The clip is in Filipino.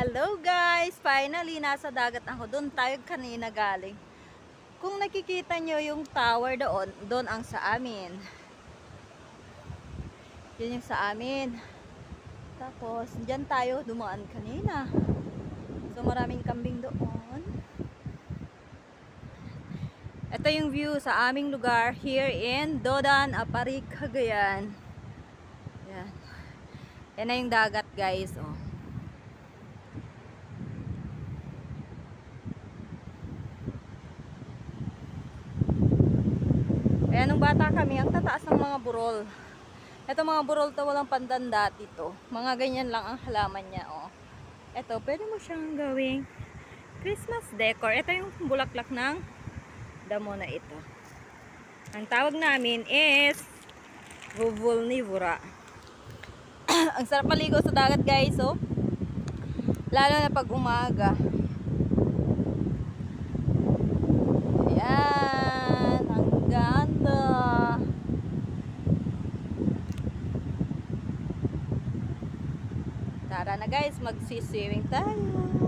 Hello guys! Finally, nasa dagat ako. Doon tayo kanina galing. Kung nakikita nyo yung tower doon, doon ang sa amin. Yun yung sa amin. Tapos, dyan tayo dumaan kanina. So, maraming kambing doon. Ito yung view sa aming lugar here in Dodan, Aparig, Cagayan. Yan. Yan na yung dagat guys. Oh. Kaya nung bata kami, ang tataas ng mga burol. Ito mga burol to, walang pandan dati to. Mga ganyan lang ang halaman niya. Oh. Ito, pwede mo siyang gawing Christmas decor. Ito yung bulaklak ng damo na ito. Ang tawag namin is Vulnivora. Ang sarap maligo sa dagat guys. Oh. Lalo na pag umaga. Ayan. Ang ganda. Tara na guys, magsiswimming tayo.